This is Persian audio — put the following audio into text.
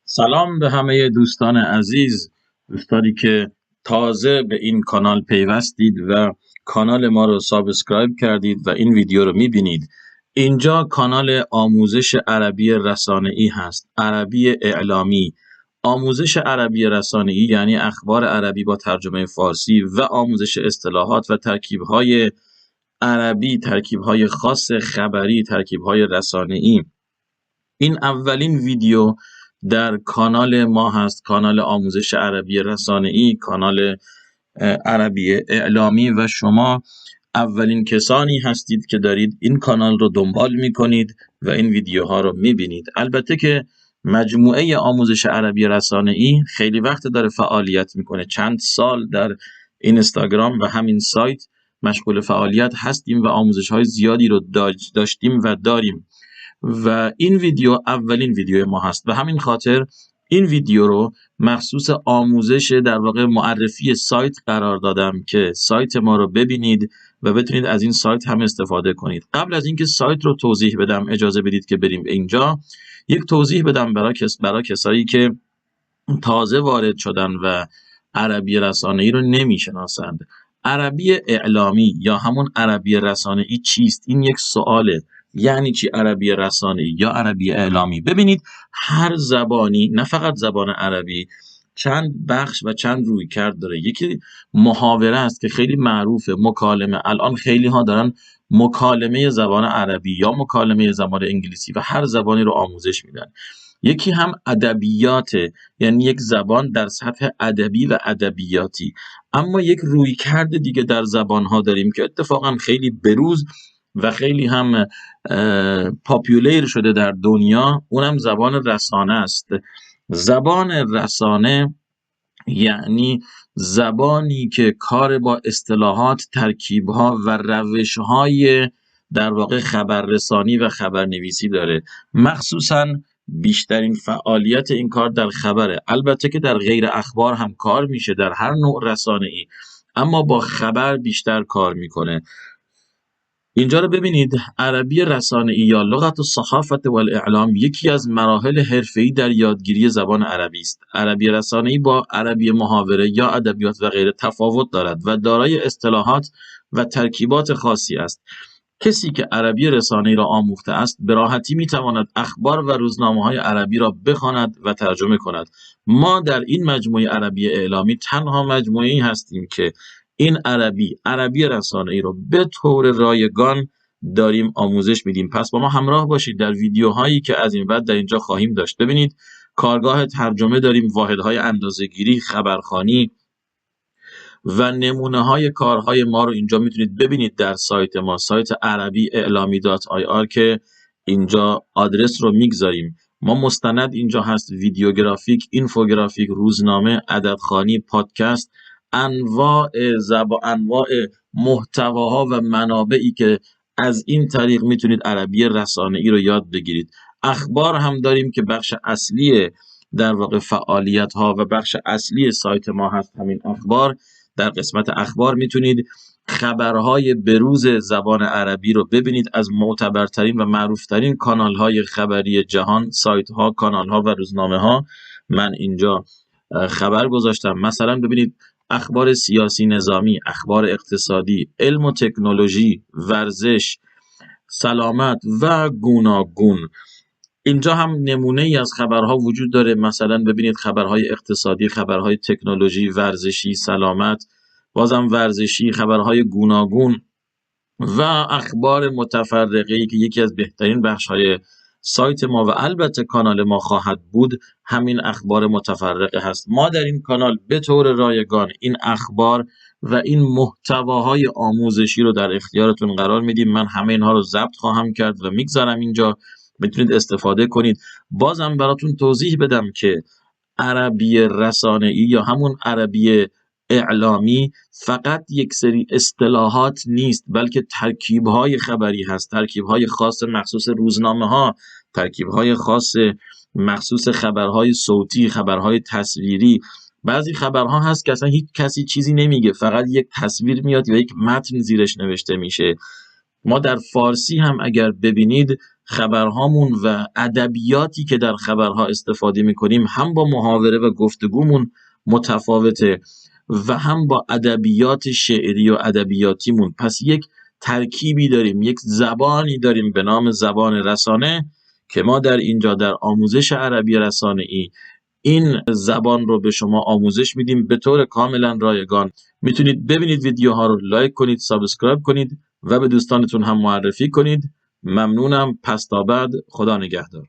سلام به همه دوستان عزیز، دوستانی که تازه به این کانال پیوستید و کانال ما رو سابسکرایب کردید و این ویدیو رو میبینید. اینجا کانال آموزش عربی رسانه‌ای هست، عربی اعلامی. آموزش عربی رسانه‌ای یعنی اخبار عربی با ترجمه فارسی و آموزش اصطلاحات و ترکیب‌های عربی، ترکیب‌های خاص خبری، ترکیب‌های رسانه‌ای. این اولین ویدیو در کانال ما هست، کانال آموزش عربی رسانه‌ای، کانال عربی اعلامی، و شما اولین کسانی هستید که دارید این کانال رو دنبال می‌کنید و این ویدیوها رو می‌بینید. البته که مجموعه آموزش عربی رسانه‌ای خیلی وقت داره فعالیت می‌کنه، چند سال در اینستاگرام و همین سایت مشغول فعالیت هستیم و آموزش‌های زیادی رو داشتیم و داریم. و این ویدیو اولین ویدیو ما هست و همین خاطر این ویدیو رو مخصوص آموزش، در واقع معرفی سایت قرار دادم که سایت ما رو ببینید و بتونید از این سایت هم استفاده کنید. قبل از اینکه سایت رو توضیح بدم اجازه بدید که بریم اینجا یک توضیح بدم برای کسایی که تازه وارد شدن و عربی رسانه‌ای رو نمیشناسند. عربی اعلامی یا همون عربی رسانه‌ای چیست؟ این یک سواله. یعنی چی عربی رسانه‌ای یا عربی اعلامی؟ ببینید، هر زبانی، نه فقط زبان عربی، چند بخش و چند رویکرد داره. یکی محاوره است که خیلی معروفه، مکالمه. الان خیلی ها دارن مکالمه زبان عربی یا مکالمه زبان انگلیسی و هر زبانی رو آموزش میدن. یکی هم ادبیاته، یعنی یک زبان در سطح ادبی و ادبیاتی. اما یک رویکرد دیگه در زبان‌ها داریم که اتفاقا خیلی بروز و خیلی هم پاپولیر شده در دنیا، اونم زبان رسانه است. زبان رسانه یعنی زبانی که کار با اصطلاحات، ترکیب‌ها و روش‌های در واقع خبررسانی و خبرنویسی داره. مخصوصاً بیشترین فعالیت این کار در خبره. البته که در غیر اخبار هم کار میشه، در هر نوع رسانه‌ای، اما با خبر بیشتر کار میکنه. اینجا رو ببینید، عربی رسانه‌ای یا لغت الصحافة والاعلام یکی از مراحل حرفه‌ای در یادگیری زبان عربی است. عربی رسانه‌ای با عربی محاوره یا ادبیات و غیره تفاوت دارد و دارای اصطلاحات و ترکیبات خاصی است. کسی که عربی رسانه‌ای را آموخته است به راحتی می‌تواند اخبار و روزنامه‌های عربی را بخواند و ترجمه کند. ما در این مجموعه عربی اعلامی تنها مجموعه‌ای هستیم که این عربی رسانه‌ای رو به طور رایگان داریم آموزش میدیم. پس با ما همراه باشید در ویدیوهایی که از این بعد در اینجا خواهیم داشت. ببینید، کارگاه ترجمه داریم، واحدهای اندازه‌گیری، خبرخوانی و نمونه های کارهای ما رو اینجا میتونید ببینید در سایت ما، سایت عربی اعلامی .ir، که اینجا آدرس رو میگذاریم. ما مستند اینجا هست، ویدیوگرافیک، اینفوگرافیک، روزنامه، عددخوانی، پادکست، انواع محتواها و منابعی که از این طریق میتونید عربی رسانه‌ای رو یاد بگیرید. اخبار هم داریم که بخش اصلی در واقع فعالیت ها و بخش اصلی سایت ما هست همین اخبار. در قسمت اخبار میتونید خبرهای بروز زبان عربی رو ببینید از معتبرترین و معروفترین کانالهای خبری جهان، سایت ها، کانال ها و روزنامه ها. من اینجا خبر گذاشتم، مثلا ببینید اخبار سیاسی نظامی، اخبار اقتصادی، علم و تکنولوژی، ورزش، سلامت و گوناگون. اینجا هم نمونه ای از خبرها وجود داره، مثلا ببینید خبرهای اقتصادی، خبرهای تکنولوژی، ورزشی، سلامت، بازم ورزشی، خبرهای گوناگون و اخبار متفرقه‌ای که یکی از بهترین بخش‌های سایت ما و البته کانال ما خواهد بود همین اخبار متفرقه هست. ما در این کانال به طور رایگان این اخبار و این محتواهای آموزشی رو در اختیارتون قرار میدیم. من همه اینها رو ضبط خواهم کرد و میگذارم اینجا، میتونید استفاده کنید. بازم براتون توضیح بدم که عربی رسانه‌ای یا همون عربی اعلامی فقط یک سری اصطلاحات نیست، بلکه ترکیب‌های خبری هست، ترکیب‌های خاص مخصوص روزنامه‌ها، ترکیب‌های خاص مخصوص خبرهای صوتی، خبرهای تصویری. بعضی خبرها هست که اصلا هیچ کسی چیزی نمیگه، فقط یک تصویر میاد و یک متن زیرش نوشته میشه. ما در فارسی هم اگر ببینید خبرهامون و ادبیاتی که در خبرها استفاده میکنیم هم با محاوره و گفتگومون متفاوته و هم با ادبیات شعری و ادبیاتیمون. پس یک ترکیبی داریم، یک زبانی داریم به نام زبان رسانه که ما در اینجا در آموزش عربی رسانه‌ای این زبان رو به شما آموزش میدیم به طور کاملا رایگان. میتونید ببینید ویدیوها رو، لایک کنید، سابسکرایب کنید و به دوستانتون هم معرفی کنید. ممنونم. پس تا بعد، خدا نگهدار.